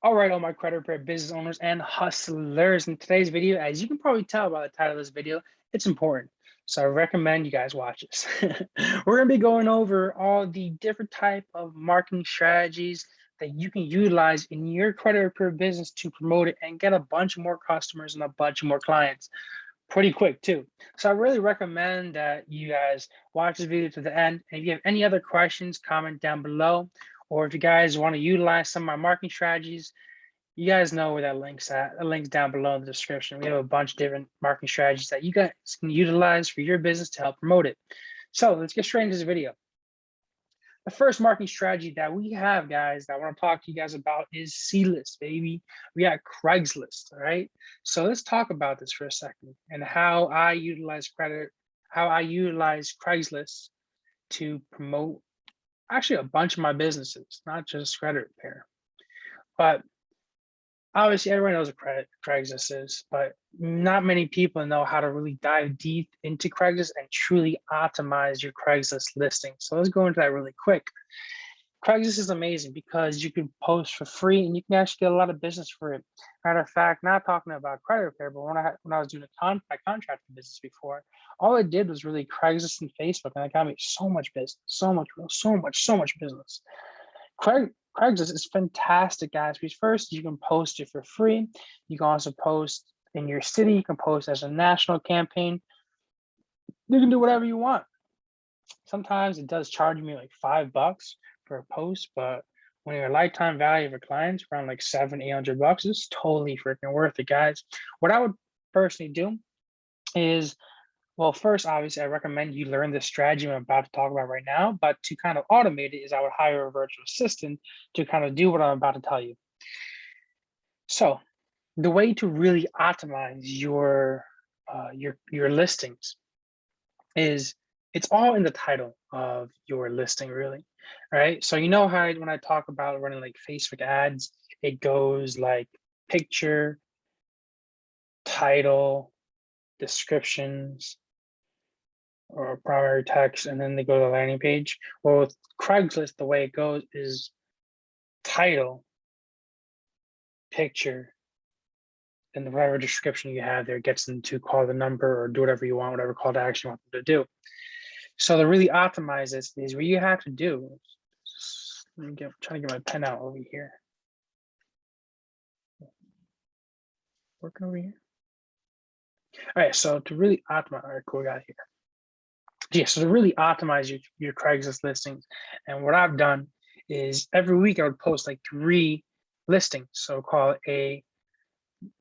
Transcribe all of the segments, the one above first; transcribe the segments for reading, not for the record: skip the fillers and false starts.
All right, all my credit repair business owners and hustlers. In today's video, as you can probably tell by the title of this video, it's important. So I recommend you guys watch this. We're gonna be going over all the different type of marketing strategies that you can utilize in your credit repair business to promote it and get a bunch more customers and a bunch more clients pretty quick too. So I really recommend that you guys watch this video to the end. And if you have any other questions, comment down below. Or if you guys want to utilize some of my marketing strategies, you guys know where that link's at. The link's down below in the description. We have a bunch of different marketing strategies that you guys can utilize for your business to help promote it. So let's get straight into this video. The first marketing strategy that we have, guys, that I want to talk to you guys about is C-list, baby. We got Craigslist, all right? So let's talk about this for a second and how I utilize Craigslist to promote actually a bunch of my businesses, not just credit repair. But obviously everyone knows what Craigslist is, but not many people know how to really dive deep into Craigslist and truly optimize your Craigslist listing. So let's go into that really quick. Craigslist is amazing because you can post for free and you can actually get a lot of business for it. Matter of fact, not talking about credit repair, but when I was doing my contracting business before, all I did was really Craigslist and Facebook, and it got me so much business, so much business. Craigslist is fantastic, guys, because first you can post it for free. You can also post in your city. You can post as a national campaign. You can do whatever you want. Sometimes it does charge me like $5 for a post, but when your lifetime value of a client is around like $700-800, it's totally freaking worth it, guys. What I would personally do is, well, first, obviously, I recommend you learn the strategy I'm about to talk about right now, but to kind of automate it is I would hire a virtual assistant to kind of do what I'm about to tell you. So the way to really optimize your listings is it's all in the title of your listing, really, right? So you know how when I talk about running like Facebook ads, it goes like picture, title, descriptions, or primary text, and then they go to the landing page. Well, with Craigslist, the way it goes is title, picture, and whatever description you have there gets them to call the number or do whatever you want, whatever call to action you want them to do. So to really optimize this is what you have to do. Let me trying to get my pen out over here. Working over here. All right, so to really optimize, all right, cool, we got it here. Yeah, so to really optimize your Craigslist listings, and what I've done is every week I would post like 3 listings. So call it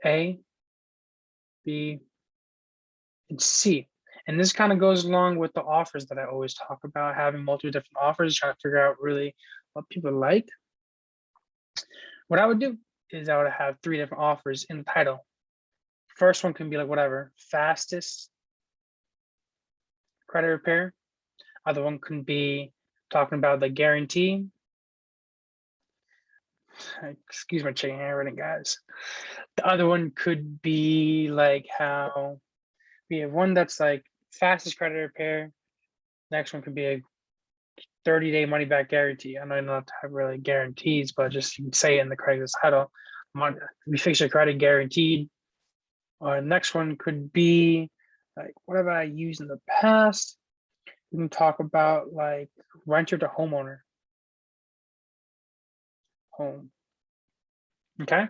A, B, and C. And this kind of goes along with the offers that I always talk about, having multiple different offers, trying to figure out really what people like. What I would do is I would have 3 different offers in the title. First one can be like whatever, fastest credit repair. Other one can be talking about the guarantee. Excuse my chicken handwriting, guys. The other one could be like how we have one that's like fastest credit repair. Next one could be a 30-day money back guarantee. I know not to have really guarantees, but just you can say it in the Craigslist title. We fix your credit guaranteed. Next one could be like whatever I used in the past. We can talk about like renter to homeowner. Home. Okay.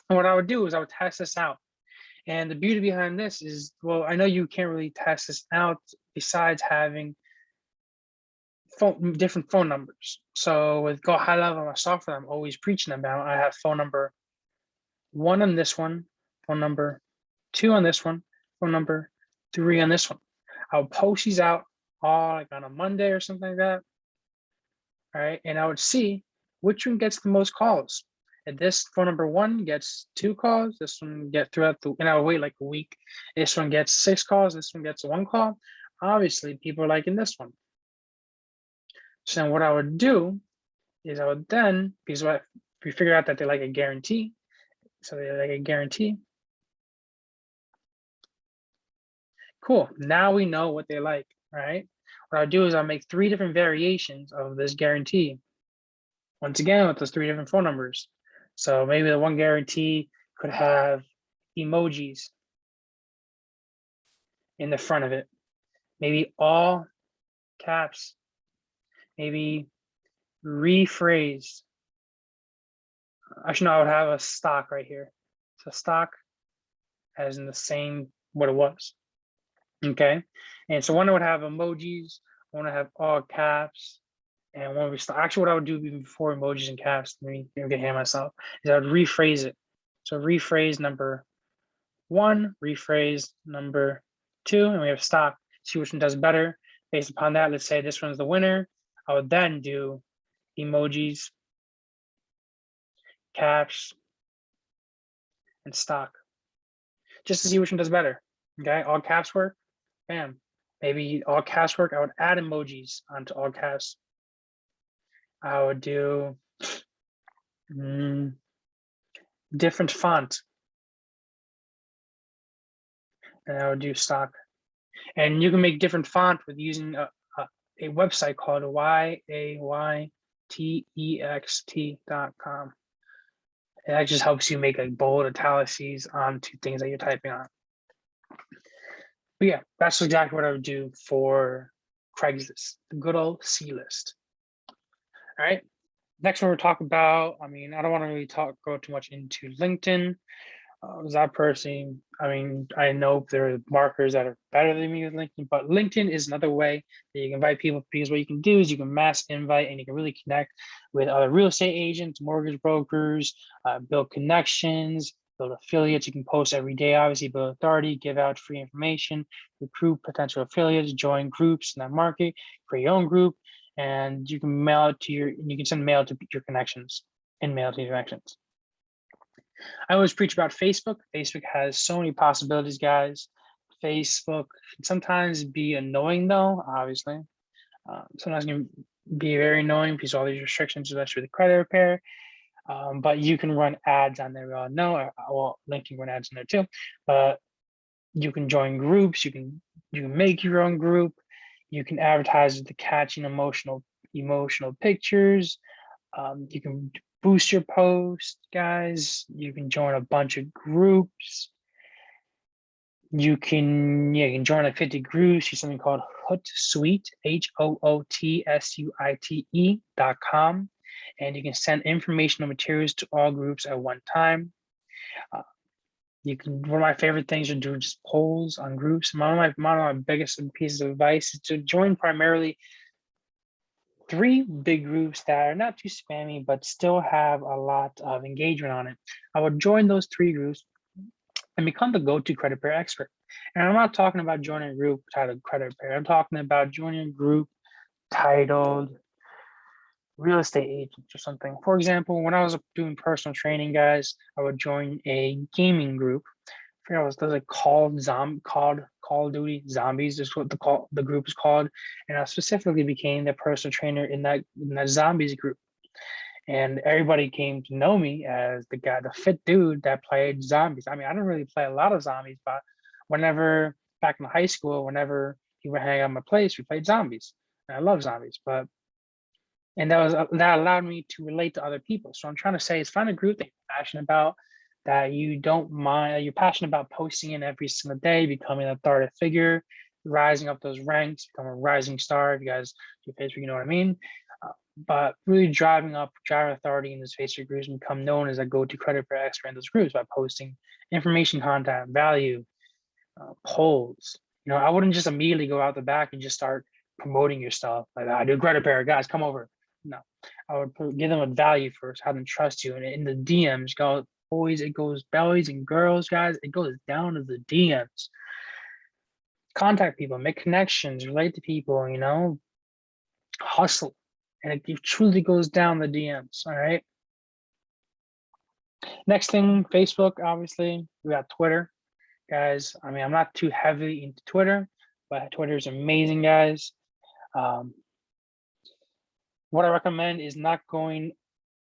And what I would do is I would test this out. And the beauty behind this is, well, I know you can't really test this out besides having different phone numbers. So with Go High Level, my software I'm always preaching about, I have phone number 1 on this one, phone number 2 on this one, phone number 3 on this one. I'll post these out all like on a Monday or something like that. All right, and I would see which one gets the most calls. And this phone number 1 gets 2 calls. This one get throughout the, and I'll wait like a week. This one gets 6 calls. This one gets 1 call. Obviously, people are liking this one. So then what I would do is I would then, because we figure out that they like a guarantee. So they like a guarantee. Cool. Now we know what they like, right? What I'll do is I'll make 3 different variations of this guarantee. Once again, with those 3 different phone numbers. So maybe the one guarantee could have emojis in the front of it, maybe all caps, maybe rephrase. Actually, no, I would have a stock right here. So stock as in the same what it was. Okay. And so one would have emojis, one would have all caps, and one would be stock. Actually, what I would do even before emojis and caps, let me get ahead of myself, is I would rephrase it. So rephrase number 1, rephrase number 2, and we have stock. See which one does better. Based upon that, let's say this one's the winner. I would then do emojis, caps, and stock, just to see which one does better. Okay, all caps work, bam. Maybe all caps work, I would add emojis onto all caps. I would do different font, and I would do stock. And you can make different font with using a website called yaytext.com. And that just helps you make like bold italices onto things that you're typing on. But yeah, that's exactly what I would do for Craigslist, the good old C list. All right. Next one we're talking about, I mean, I don't want to really go too much into LinkedIn. That person, I mean, I know there are marketers that are better than me with LinkedIn, but LinkedIn is another way that you can invite people, because what you can do is you can mass invite and you can really connect with other real estate agents, mortgage brokers, build connections, build affiliates. You can post every day, obviously build authority, give out free information, recruit potential affiliates, join groups in that market, create your own group, and you can mail it to you can send mail to your connections and mail to your connections. I always preach about Facebook. Facebook has so many possibilities, guys. Facebook can sometimes be annoying, though, obviously. Sometimes it can be very annoying because of all these restrictions, especially with the credit repair. But you can run ads on there. Well, LinkedIn run ads in there too. But you can join groups. You can make your own group. You can advertise with the catchy emotional pictures. You can boost your post, guys. You can join a bunch of groups. You can join like 50 groups. Use something called Hootsuite, HOOTSUITE.com, and you can send informational materials to all groups at one time. You can. One of my favorite things to do is just polls on groups. One of my biggest pieces of advice is to join primarily 3 big groups that are not too spammy, but still have a lot of engagement on it. I would join those 3 groups and become the go-to credit repair expert. And I'm not talking about joining a group titled credit repair. I'm talking about joining a group titled real estate agents or something. For example, when I was doing personal training, guys, I would join a gaming group. I forget what it was, like Call of Duty Zombies is what the group is called. And I specifically became the personal trainer in that Zombies group. And everybody came to know me as the fit dude that played zombies. I mean, I didn't really play a lot of zombies, but whenever back in high school, whenever he would hang out at my place, we played zombies. And I love zombies, and that allowed me to relate to other people. So I'm trying to say is find a group that you're passionate about, that you don't mind, that you're passionate about posting in every single day, becoming an authoritative figure, rising up those ranks, become a rising star. If you guys do Facebook, you know what I mean. But really driving authority in this Facebook groups and become known as a go-to credit repair expert in those groups by posting information, content, value, polls. You know, I wouldn't just immediately go out the back and just start promoting your stuff. Like, I do credit repair, guys, come over. No, I would give them a value first, have them trust you. And in the DMs, boys, it goes boys and girls, guys, it goes down to the DMs. Contact people, make connections, relate to people, you know, hustle. And it truly goes down the DMs, all right? Next thing, Facebook, obviously. We got Twitter, guys. I mean, I'm not too heavily into Twitter, but Twitter is amazing, guys. What I recommend is not going,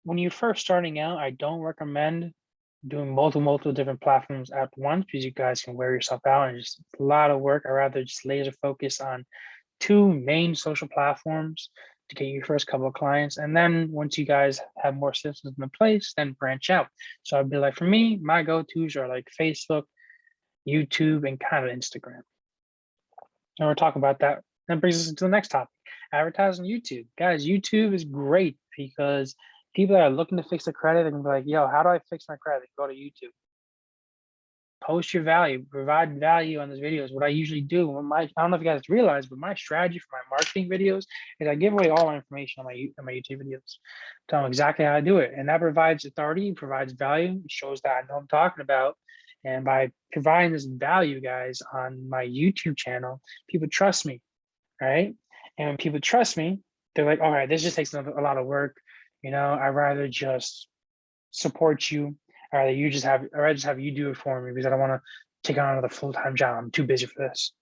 when you're first starting out, I don't recommend doing multiple different platforms at once, because you guys can wear yourself out and just a lot of work. I'd rather just laser focus on 2 main social platforms to get your first couple of clients. And then once you guys have more systems in place, then branch out. So I'd be like, for me, my go-tos are like Facebook, YouTube, and kind of Instagram. And we'll talk about that. That brings us into the next topic. Advertise on YouTube. Guys, YouTube is great because people that are looking to fix their credit are gonna be like, yo, how do I fix my credit? Go to YouTube. Post your value, provide value on those videos. What I usually do, I don't know if you guys realize, but my strategy for my marketing videos is I give away all my information on my YouTube videos. Tell them exactly how I do it. And that provides authority, provides value, shows that I know what I'm talking about. And by providing this value, guys, on my YouTube channel, people trust me, right? And when people trust me, they're like, all right, this just takes a lot of work. I'd rather just support you. I'd rather just have you do it for me because I don't want to take on another full-time job. I'm too busy for this.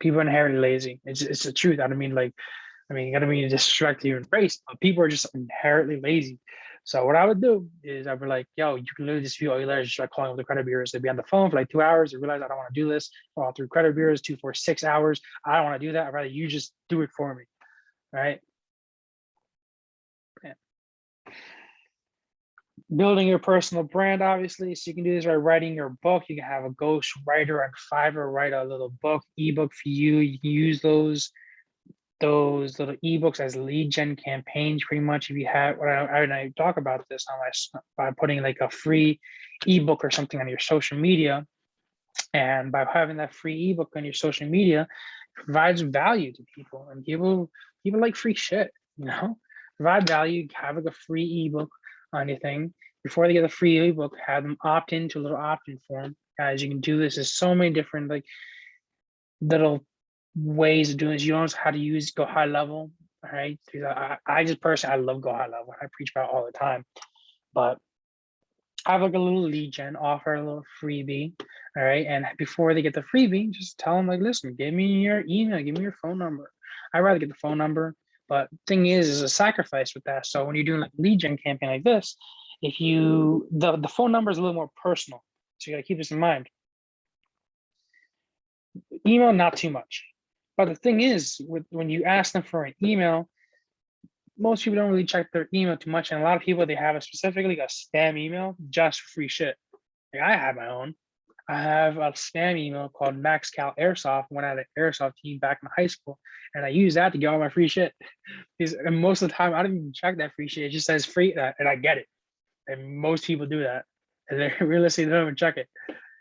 People are inherently lazy. It's the truth. I don't mean to disrespect your race, but people are just inherently lazy. So what I would do is I'd be like, yo, you can literally just view all your letters, just start calling up the credit bureaus. They'd be on the phone for like 2 hours. They realize I don't want to do this. All through credit bureaus, 2, 4, 6 hours. I don't want to do that. I'd rather you just do it for me. Right? Yeah. Building your personal brand, obviously. So you can do this by writing your book. You can have a ghost writer on Fiverr write a little book, ebook for you. You can use those little ebooks as lead gen campaigns, pretty much. If you have, I talk about this on by putting like a free ebook or something on your social media, and by having that free ebook on your social media, provides value to people, and people like free shit. Provide value, have like a free ebook on anything. Before they get the free ebook, have them opt into a little opt-in form. Guys, you can do this. There's so many different like little ways of doing this. You don't know how to use Go High Level, all right? I just personally, I love Go High Level. I preach about it all the time, but I have like a little lead gen offer, a little freebie, all right? And before they get the freebie, just tell them like, listen, give me your email, give me your phone number. I'd rather get the phone number, but thing is a sacrifice with that. So when you're doing like a lead gen campaign like this, if you, the phone number is a little more personal. So you gotta keep this in mind. Email, not too much. But the thing is, when you ask them for an email, most people don't really check their email too much. And a lot of people, they have specifically a spam email just for free shit. Like I have my own. I have a spam email called Max Cal Airsoft when I had an airsoft team back in high school. And I use that to get all my free shit. And most of the time, I don't even check that free shit. It just says free, and I get it. And most people do that. And they realistically don't even check it.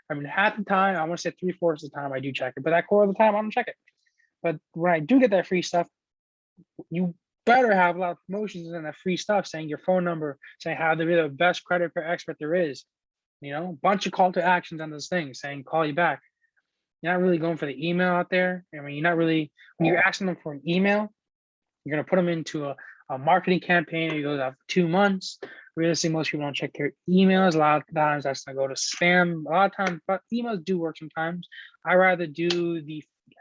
I mean, half the time, I want to say 3/4 of the time I do check it, but that core of the time I don't check it. But when I do get that free stuff, you better have a lot of promotions and that free stuff saying your phone number, saying how to be the best credit repair expert there is. Bunch of call to actions on this thing saying call you back. You're not really going for the email out there. I mean, you're not really, when you're asking them for an email, you're going to put them into a marketing campaign. It goes out for 2 months. Realistically, most people don't check their emails. A lot of times that's going to go to spam. A lot of times, but emails do work sometimes. I rather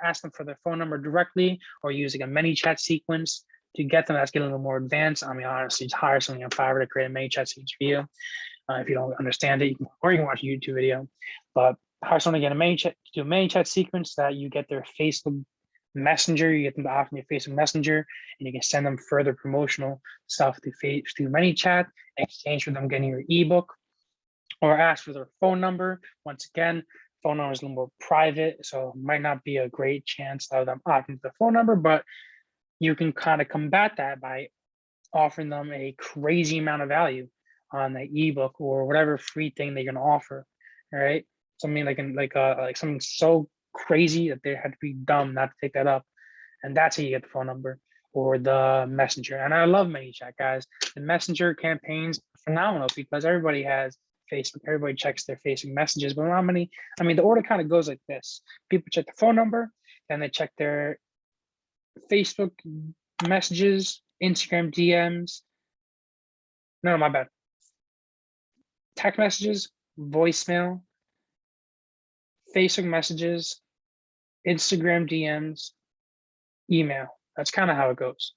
ask them for their phone number directly or use like a ManyChat sequence to get them. That's getting a little more advanced. I mean, honestly, just hire something on Fiverr to create a ManyChat sequence for you. If you don't understand it, or you can watch a YouTube video. But hire someone to get to do a ManyChat sequence that you get their Facebook Messenger, you get them to opt in your Facebook Messenger, and you can send them further promotional stuff through ManyChat in exchange for them getting your ebook, or ask for their phone number. Once again, phone number is a little more private, so it might not be a great chance of them opting for the phone number, but you can kind of combat that by offering them a crazy amount of value on the ebook or whatever free thing they're going to offer. All right, something like something so crazy that they had to be dumb not to take that up, and that's how you get the phone number or the messenger. And I love ManyChat, guys. The messenger campaigns are phenomenal because everybody has Facebook, everybody checks their Facebook messages, but how many? I mean, the order kind of goes like this: people check the phone number, then they check their Facebook messages, Instagram DMs. No, my bad. Text messages, voicemail, Facebook messages, Instagram DMs, email. That's kind of how it goes.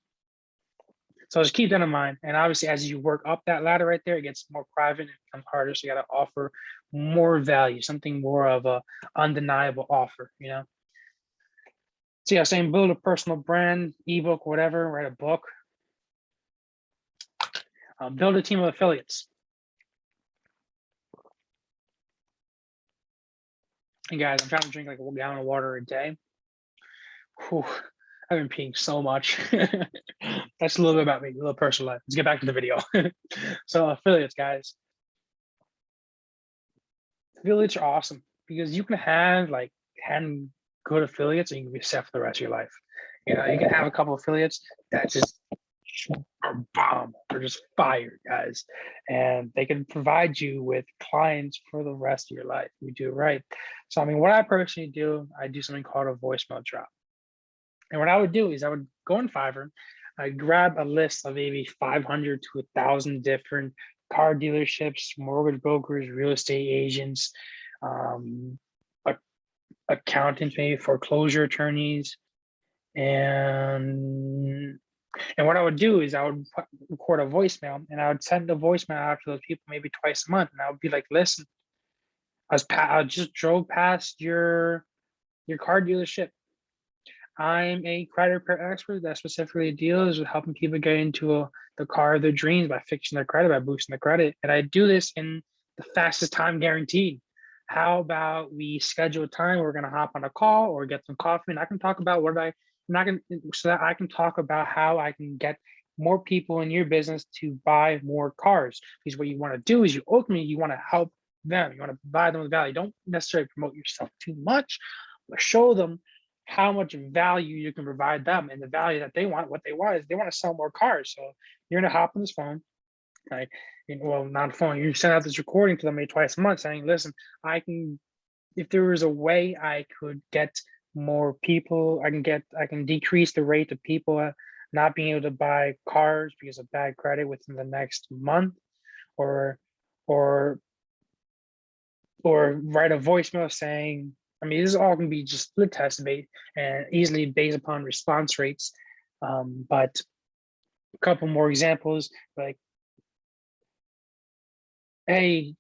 So just keep that in mind. And obviously, as you work up that ladder right there, it gets more private and becomes harder. So you got to offer more value, something more of a undeniable offer, So yeah, saying build a personal brand, ebook, whatever, write a book. Build a team of affiliates. And guys, I'm trying to drink like a gallon of water a day. Whew, I've been peeing so much. That's a little bit about me, a little personal life. Let's get back to the video. So affiliates, guys. Affiliates are awesome because you can have like 10 good affiliates and you can be set for the rest of your life. You know, you can have a couple affiliates that just are bomb. They're just fire, guys. And they can provide you with clients for the rest of your life. You do it right. So, I mean, what I personally do, I do something called a voicemail drop. And what I would do is I would go on Fiverr, I'd grab a list of maybe 500 to 1,000 different car dealerships, mortgage brokers, real estate agents, um, accountants, maybe foreclosure attorneys, and what I would do is I would record a voicemail and I would send the voicemail out to those people maybe twice a month, and I would be like, "Listen, I just drove past your car dealership. I'm a credit repair expert that specifically deals with helping people get into the car of their dreams by fixing their credit, by boosting their credit. And I do this in the fastest time guaranteed. How about we schedule a time we're going to hop on a call or get some coffee, and I can talk about so that I can talk about how I can get more people in your business to buy more cars. Because what you want to do is you want to help them. You want to provide them with value. Don't necessarily promote yourself too much, but show them how much value you can provide them, and the value that they want. What they want is they want to sell more cars. So you're gonna hop on this phone, like, well, not a phone. You send out this recording to them maybe twice a month, saying, "Listen, if there was a way I could get more people, I can decrease the rate of people not being able to buy cars because of bad credit within the next month, or or write a voicemail saying." I mean, this all can be just split test based and easily based upon response rates. But a couple more examples, like, "Hey,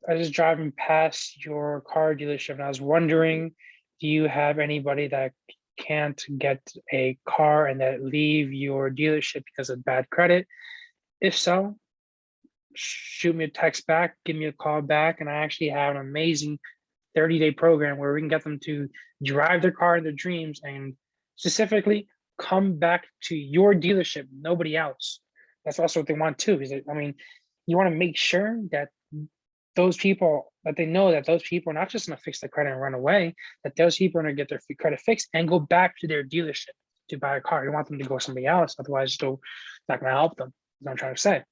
I was driving past your car dealership and I was wondering, do you have anybody that can't get a car and that leave your dealership because of bad credit? If so, shoot me a text back, give me a call back, and I actually have an amazing 30-day program where we can get them to drive their car in their dreams and specifically come back to your dealership, nobody else." That's also what they want too. I mean, you want to make sure that they know that those people are not just going to fix their credit and run away, that those people are going to get their credit fixed and go back to their dealership to buy a car. You want them to go somebody else, otherwise it's still not going to help them. That's what I'm trying to say.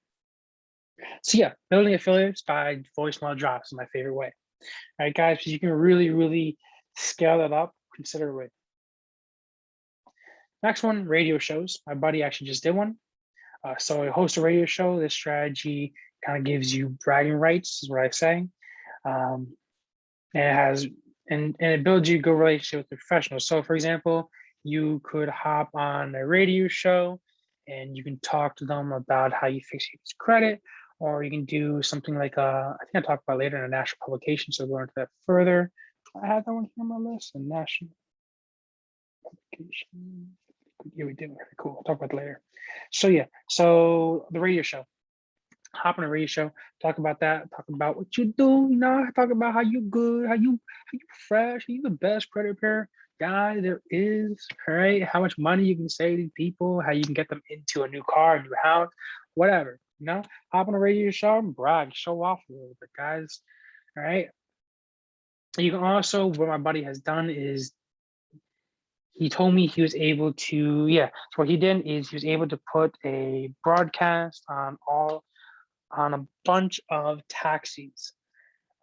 So yeah, building affiliates by voicemail drops is my favorite way. All right, guys, you can really, really scale that up considerably. Next one, radio shows. My buddy actually just did one. So I host a radio show. This strategy kind of gives you bragging rights, is what I say. And it builds you a good relationship with the professionals. So for example, you could hop on a radio show and you can talk to them about how you fix people's credit, or you can do something like I think I'll talk about later in a national publication, so we'll go into that further. I have that one here on my list, a national publication. Yeah, we did. Okay, cool. I'll talk about it later. So yeah, so the radio show. Hop on a radio show, talk about that, talk about what you do, talk about how you good, how you fresh, how you the best credit repair guy there is, all right? How much money you can save these people, how you can get them into a new car, a new house, whatever, hop on a radio show and brag, show off a little bit, guys, all right? You can also, what my buddy has done is he told me he was able to, so what he did is he was able to put a broadcast on a bunch of taxis.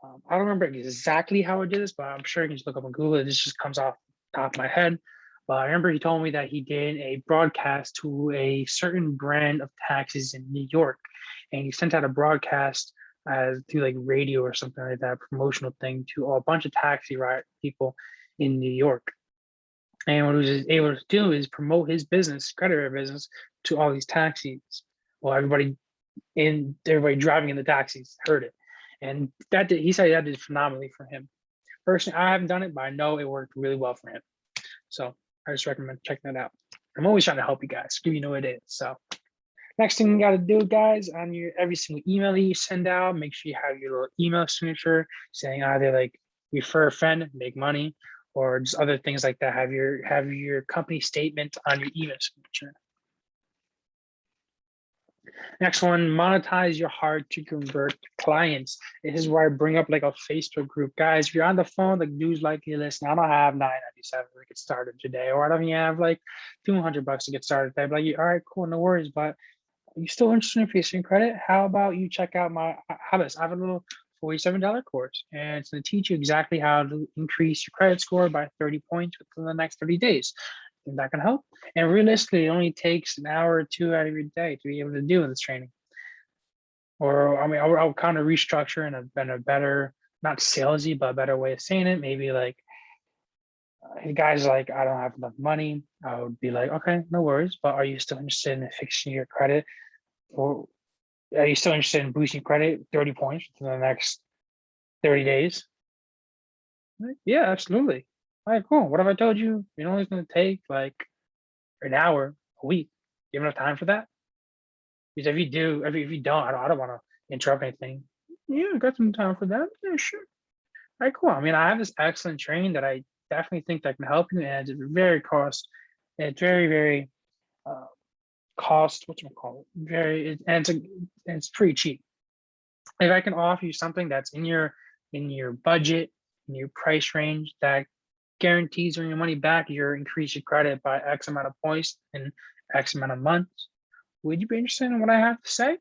I don't remember exactly how I did this, but I'm sure you can just look up on Google. This just comes off the top of my head. But I remember he told me that he did a broadcast to a certain brand of taxis in New York. And he sent out a broadcast through like radio or something like that, promotional thing to a bunch of taxi ride people in New York. And what he was able to do is promote his business, credit repair business, to all these taxis. Well, everybody driving in the taxis heard it, and he said that did phenomenally for him. Personally, I haven't done it, but I know it worked really well for him. So I just recommend checking that out. I'm always trying to help you guys, give you know what it is. So Next thing you got to do, guys, on your every single email that you send out, make sure you have your little email signature saying either like refer a friend, make money, or just other things like that. Have your company statement on your email signature. Next one, monetize your hard to convert clients. This is where I bring up like a Facebook group. Guys, if you're on the phone, like dudes like you listen, I don't have $9.97 to get started today, or I don't even have like $200 to get started today. But like, all right, cool, no worries. But are you still interested in increasing credit? How about you check out my habits? I have a little $47 course, and it's going to teach you exactly how to increase your credit score by 30 points within the next 30 days. Think that can help? And realistically, it only takes an hour or two out of your day to be able to do this training. Or I mean, I'll kind of restructure in a better, not salesy, but a better way of saying it. Maybe like, hey, guys, like I don't have enough money. I would be like, okay, no worries. But are you still interested in fixing your credit? Or are you still interested in boosting credit 30 points within the next 30 days? Yeah, absolutely. All right, cool. What if I told you, you know, it's going to take like an hour, a week? You have enough time for that? Because if you do, if you don't, I don't want to interrupt anything. Yeah, I got some time for that. Yeah, sure. All right, cool. I mean, I have this excellent training that I definitely think that can help you, and it's very it's very, very uh, cost, what's it called? And it's pretty cheap. If I can offer you something that's in your budget, in your price range, that guarantees earn your money back, you're increase your credit by X amount of points in X amount of months, would you be interested in what I have to say?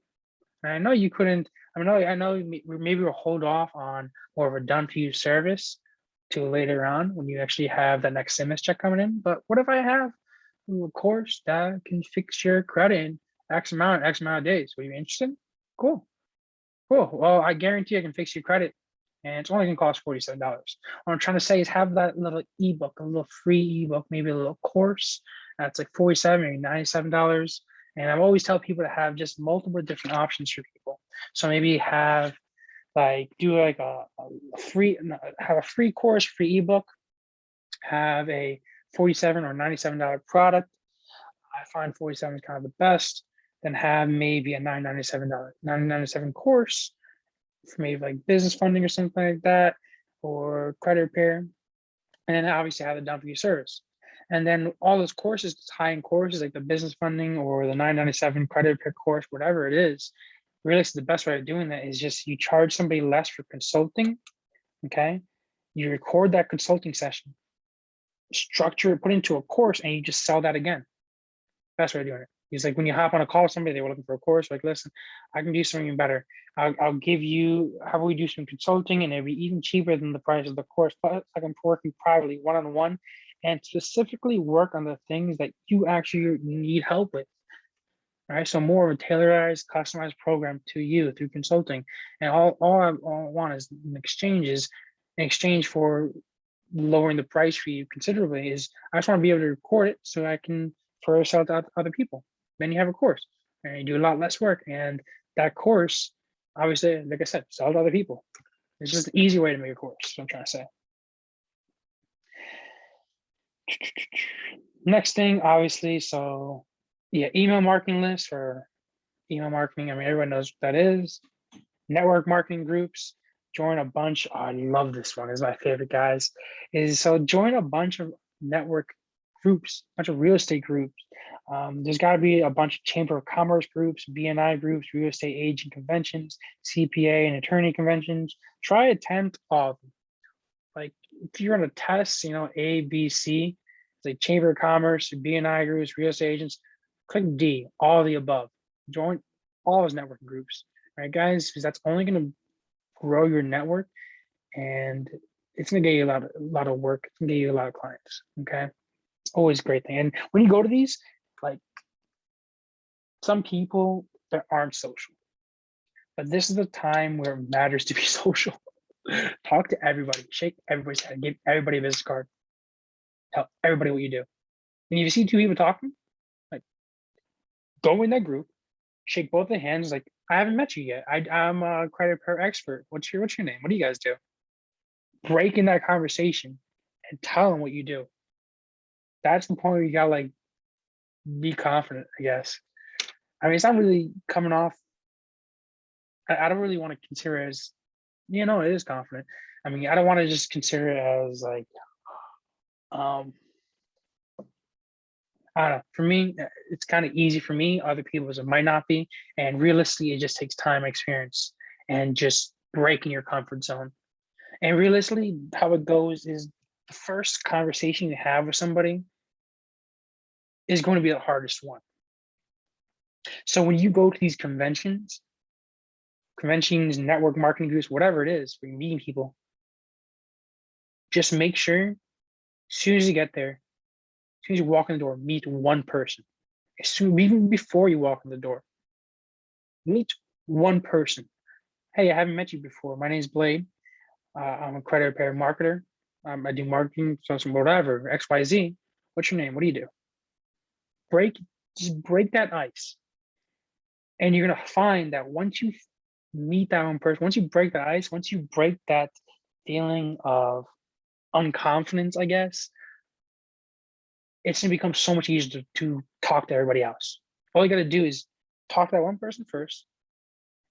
And I know you couldn't. I know. Maybe we'll hold off on more of a done for you service to later on when you actually have the next semester coming in. But what if I have a course that can fix your credit in X amount of days? Were you interested? Cool. Cool. Well, I guarantee I can fix your credit, and it's only gonna cost $47. What I'm trying to say is have that little ebook, a little free ebook, maybe a little course that's like 47 or $97. And I always tell people to have just multiple different options for people. So maybe have like do like a free have a free course, free ebook, have a 47 or $97 product. I find 47 is kind of the best. Then have maybe a $997 course for maybe like business funding or something like that, or credit repair. And then obviously have it done for your service. And then all those courses, high-end courses like the business funding or the 997 credit repair course, whatever it is, really the best way of doing that is just you charge somebody less for consulting. Okay. You record that consulting session, structure it, put into a course, and you just sell that again. Best way of doing it. He's like, when you hop on a call with somebody, they were looking for a course, like, listen, I can do something better. I'll give you, how about we do some consulting, and it'll be even cheaper than the price of the course. But I can work you privately, one-on-one, and specifically work on the things that you actually need help with. All right. So more of a tailorized, customized program to you through consulting. And all I want is in exchange for lowering the price for you considerably is I just want to be able to record it so I can further sell to other people. Then you have a course and you do a lot less work. And that course, obviously, like I said, sell to other people. It's just an easy way to make a course. That's what I'm trying to say. Next thing, obviously, so yeah, email marketing list or email marketing. I mean, everyone knows what that is. Network marketing groups. Join a bunch. Oh, I love this one. It's my favorite, guys. So join a bunch of network groups, a bunch of real estate groups. There's got to be a bunch of chamber of commerce groups, BNI groups, real estate agent conventions, CPA and attorney conventions. Try attend all of them. Like if you're on a test, you know, A, B, C, it's like chamber of commerce, BNI groups, real estate agents. Click D, all of the above. Join all those networking groups, right, guys? Because that's only going to grow your network, and it's going to get you a lot of work. It's going to get you a lot of clients. Okay, it's always a great thing. And when you go to these, like some people that aren't social, but this is the time where it matters to be social. Talk to everybody, shake everybody's hand, give everybody a business card, tell everybody what you do. And if you see two people talking, like go in that group, shake both their hands. Like, I haven't met you yet. I'm a credit repair expert. What's your name? What do you guys do? Break in that conversation and tell them what you do. That's the point where you gotta like be confident, I guess. I mean, it's not really coming off. I don't really want to consider it as, it is confident. I mean, I don't want to just consider it as like, um, I don't know. For me, it's kind of easy for me. Other people, it might not be. And realistically, it just takes time, experience, and just breaking your comfort zone. And realistically, how it goes is the first conversation you have with somebody is going to be the hardest one. So when you go to these conventions, network marketing groups, whatever it is, where you're meeting people, just make sure as soon as you get there, as soon as you walk in the door, meet one person. Even before you walk in the door, meet one person. Hey, I haven't met you before. My name's Blade. I'm a credit repair marketer. I do marketing, so some whatever, XYZ. What's your name? What do you do? Just break that ice. And you're gonna find that once you meet that one person, once you break the ice, once you break that feeling of unconfidence, I guess, it's gonna become so much easier to talk to everybody else. All you gotta do is talk to that one person first,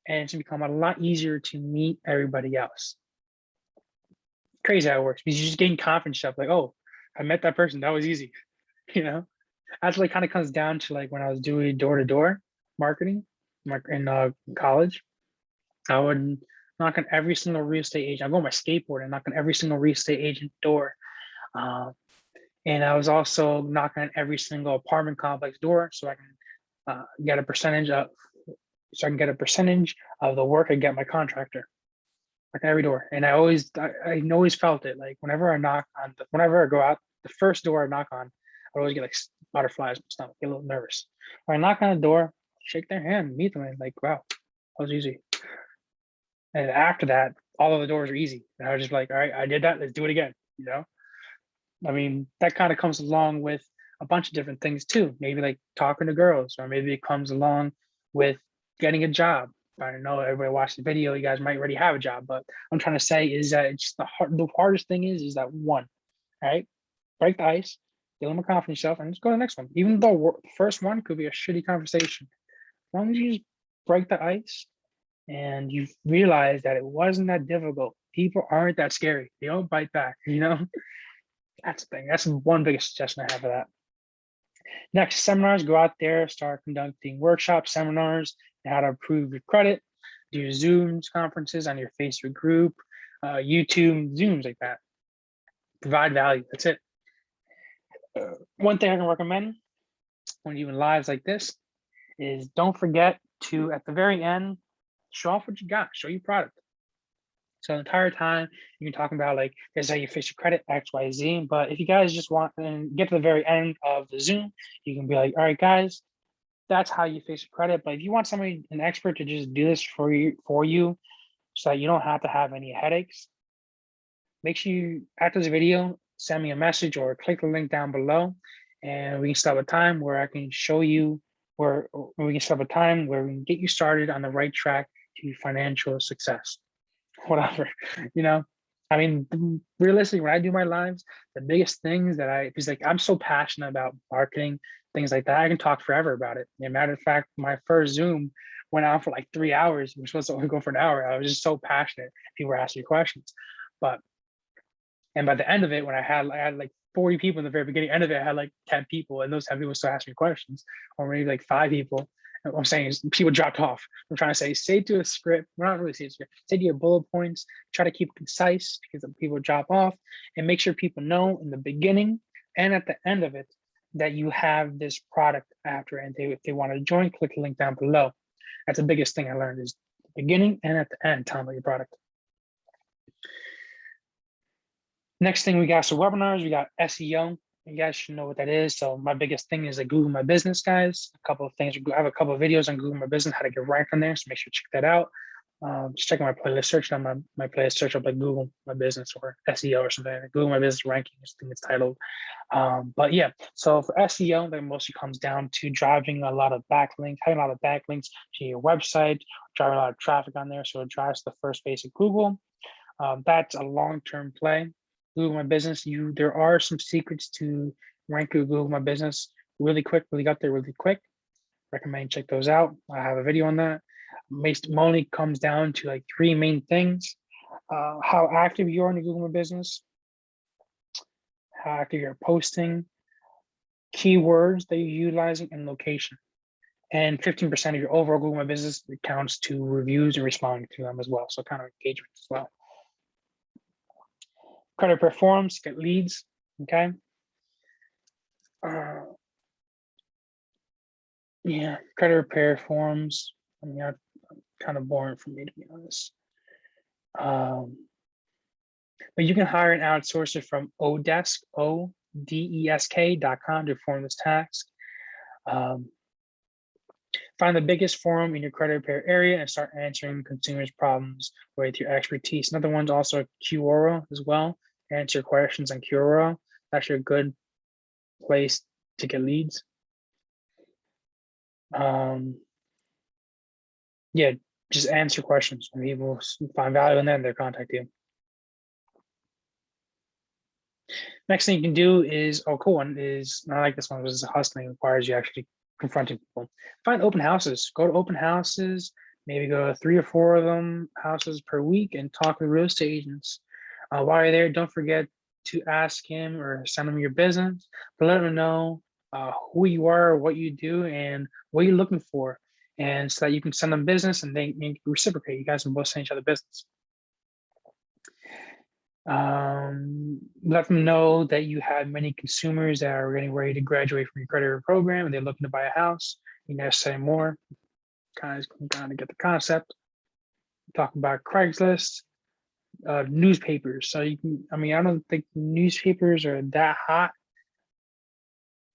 and it's gonna become a lot easier to meet everybody else. Crazy how it works, because you just gain confidence stuff like, oh, I met that person, that was easy. Actually kind of comes down to like when I was doing door-to-door marketing in college. I would knock on every single real estate agent. I go on my skateboard and knock on every single real estate agent door. And I was also knocking on every single apartment complex door so I can get a percentage of the work I get my contractor. Like every door. And I always felt it. Like whenever I go out, the first door I knock on, I always get like butterflies in my stomach, get a little nervous. When I knock on the door, shake their hand, meet them, and like, wow, that was easy. And after that, all of the doors are easy. And I was just like, all right, I did that, let's do it again. I mean, that kind of comes along with a bunch of different things too. Maybe like talking to girls, or maybe it comes along with getting a job. I don't know, everybody watched the video, you guys might already have a job, but I'm trying to say is that it's the hardest thing is that one, right? Break the ice, get a little more confident in yourself, and just go to the next one. Even though the first one could be a shitty conversation, as long as you just break the ice and you realize that it wasn't that difficult. People aren't that scary. They don't bite back, That's the thing. That's one biggest suggestion I have for that. Next, seminars, go out there, start conducting workshops, seminars, on how to improve your credit, do Zooms, conferences on your Facebook group, YouTube, Zooms like that. Provide value, that's it. One thing I can recommend when you're doing lives like this is don't forget to, at the very end, show off what you got, show your product. So the entire time you can talk about like, this is how you fix your credit, X, Y, Z. But if you guys just want and get to the very end of the Zoom, you can be like, all right, guys, that's how you fix your credit. But if you want somebody, an expert to just do this for you so that you don't have to have any headaches, make sure you, after this video, send me a message or click the link down below and we can set up a time where I can show you where we can set up a time where we can get you started on the right track to financial success. Whatever, I mean, realistically, when I do my lives, the biggest things because like I'm so passionate about marketing, things like that, I can talk forever about it. As a matter of fact, my first Zoom went on for like 3 hours. We were supposed to only go for an hour. I was just so passionate. People were asking me questions, and by the end of it, when I had like 40 people in the very beginning, end of it, I had like 10 people, and those 10 people still asking me questions, or maybe like 5 people. What I'm saying is people dropped off. I'm trying to say, stay to a script. We're not really saying script. Stay to your bullet points. Try to keep it concise because people drop off, and make sure people know in the beginning and at the end of it that you have this product after. And if they want to join, click the link down below. That's the biggest thing I learned is the beginning and at the end, tell them about your product. Next thing we got some webinars. We got SEO. You guys should know what that is. So my biggest thing is like Google My Business, guys. A couple of things. I have a couple of videos on Google My Business, how to get ranked on there. So make sure to check that out. Just checking my playlist, search on my playlist, search up like Google My Business or SEO or something. Google My Business ranking, I think it's titled. But yeah, so for SEO, that mostly comes down to driving a lot of backlinks, having a lot of backlinks to your website, driving a lot of traffic on there. So it drives the first page of Google. That's a long-term play. Google My Business, there are some secrets to rank your Google My Business really quick, really got there really quick. Recommend check those out. I have a video on that. Mainly comes down to like 3 main things: how active you are in your Google My Business, how active you're posting, keywords that you're utilizing, and location. And 15% of your overall Google My Business counts to reviews and responding to them as well. So kind of engagement as well. Credit repair forms, get leads. Okay. Yeah, credit repair forms. I mean, kind of boring for me, to be honest. But you can hire an outsourcer from Odesk, odesk.com to perform this task. Find the biggest forum in your credit repair area and start answering consumers' problems with your expertise. Another one's also Quora as well. Answer questions on Quora. That's actually a good place to get leads. Yeah, just answer questions. When people find value in that, they'll contact you. Next thing you can do is, oh, cool one is, I like this one because hustling requires you actually confronting people. Find open houses. Go to open houses. Maybe go to 3 or 4 of them houses per week and talk with real estate agents. While you're there, don't forget to ask him or send him your business, but let him know who you are, what you do, and what you're looking for, and so that you can send them business and they can reciprocate. You guys can both send each other business. Let them know that you have many consumers that are getting ready to graduate from your credit program and they're looking to buy a house. You know, say more, kind of get the concept. Talk about Craigslist, newspapers. So you can, I mean, I don't think newspapers are that hot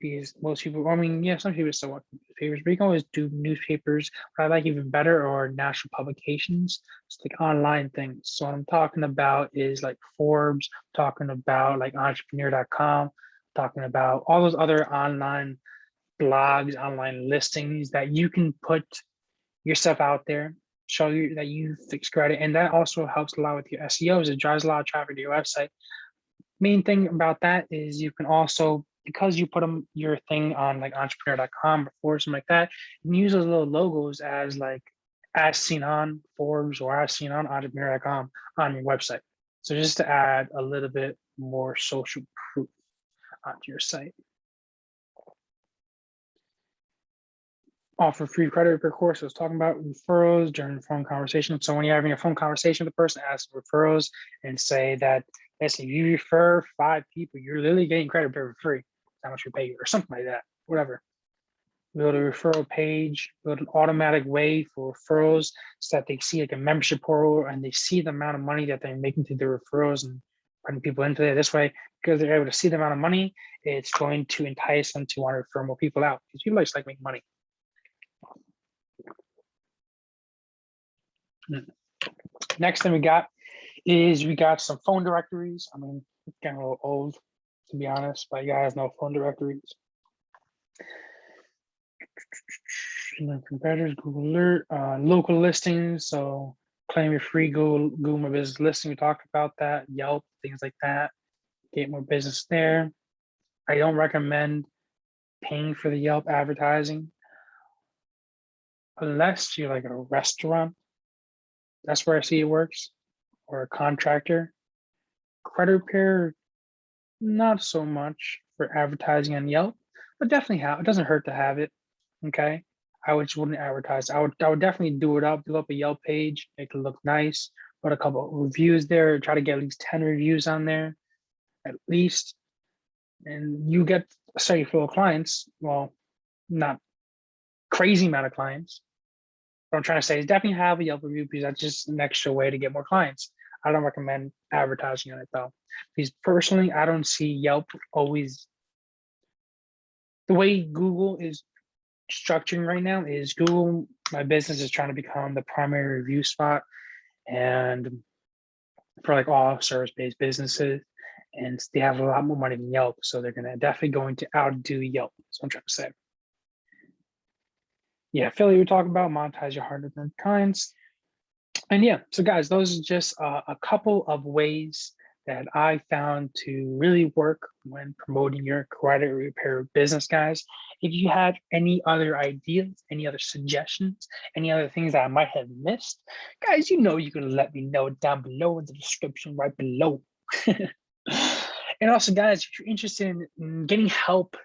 because most people, I mean, yeah, some people still want newspapers, but you can always do newspapers. What I like even better are national publications. It's like online things. So what I'm talking about is like Forbes, talking about like entrepreneur.com, talking about all those other online blogs, online listings that you can put your stuff out there, show you that you fix credit. And that also helps a lot with your SEOs. It drives a lot of traffic to your website. Main thing about that is you can also, because you put your thing on like entrepreneur.com or something like that, you can use those little logos as like as seen on Forbes or as seen on entrepreneur.com on your website. So just to add a little bit more social proof onto your site. Offer free credit repair course. I was talking about referrals during the phone conversation. So when you're having a phone conversation with the person, ask for referrals and say that, yes, if you refer 5 people, you're literally getting credit repair for free. How much you pay you or something like that, whatever. Build a referral page, build an automatic way for referrals so that they see like a membership portal and they see the amount of money that they're making through their referrals and putting people into it. This way, because they're able to see the amount of money, it's going to entice them to want to refer more people out because people like make money. Next thing we got some phone directories. I mean, it's getting a little old, to be honest, but you guys know phone directories. Competitors, Google Alert, local listings. So claim your free Google My Business listing. We talked about that. Yelp, things like that. Get more business there. I don't recommend paying for the Yelp advertising unless you're like a restaurant. That's where I see it works, or a contractor. Credit repair, not so much for advertising on Yelp, but definitely it doesn't hurt to have it. Okay. I just wouldn't advertise. I would definitely do up a Yelp page, make it look nice, put a couple of reviews there, try to get at least 10 reviews on there, at least. And you get a steady flow of clients. Well, not crazy amount of clients. What I'm trying to say is definitely have a Yelp review because that's just an extra way to get more clients. I don't recommend advertising on it though. Because personally, I don't see Yelp always, the way Google is structuring right now is Google My Business is trying to become the primary review spot and for like all service-based businesses, and they have a lot more money than Yelp, so they're definitely going to outdo Yelp. That's what I'm trying to say. Yeah, affiliate we're talking about, monetize your hard-earned clients. And yeah, so guys, those are just a couple of ways that I found to really work when promoting your credit repair business, guys. If you have any other ideas, any other suggestions, any other things that I might have missed, guys, you know you can let me know down below in the description right below. And also, guys, if you're interested in getting help,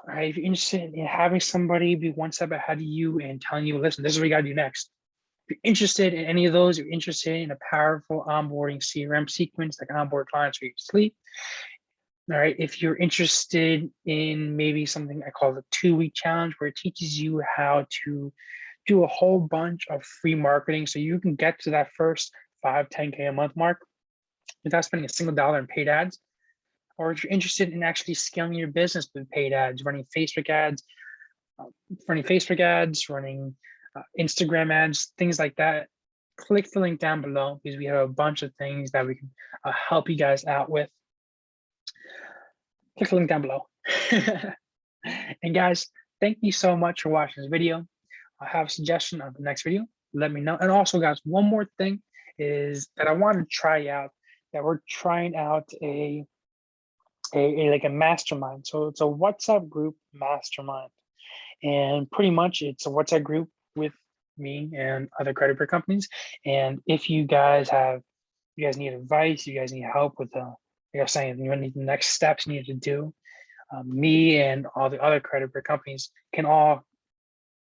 right? If you're interested in having somebody be one step ahead of you and telling you, listen, this is what you got to do next. If you're interested in any of those, you're interested in a powerful onboarding CRM sequence that can onboard clients for your sleep. All right. If you're interested in maybe something I call the 2-week challenge, where it teaches you how to do a whole bunch of free marketing so you can get to that first 5-10K a month mark without spending a single dollar in paid ads. Or if you're interested in actually scaling your business with paid ads, running Facebook ads, running Instagram ads, things like that, click the link down below because we have a bunch of things that we can help you guys out with. Click the link down below. And guys, thank you so much for watching this video. I have a suggestion on the next video. Let me know. And also, guys, one more thing is that I want to try out, that we're trying out a mastermind. So it's a WhatsApp group mastermind. And pretty much it's a WhatsApp group with me and other credit repair companies. And if you guys need advice, you guys need help with saying you need the next steps you need to do, me and all the other credit repair companies can all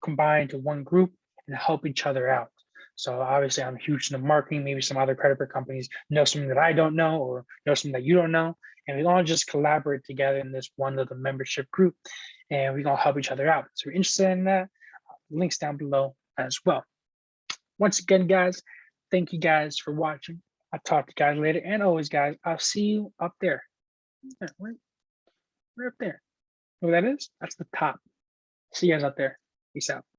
combine to one group and help each other out. So obviously I'm huge into marketing. Maybe some other credit repair companies know something that I don't know or know something that you don't know. And we all just collaborate together in this one little membership group and we all help each other out. So if you're interested in that, links down below as well. Once again, guys, thank you guys for watching. I'll talk to you guys later. And always, guys, I'll see you up there. Yeah, right up there. Know what that is? That's the top. See you guys out there. Peace out.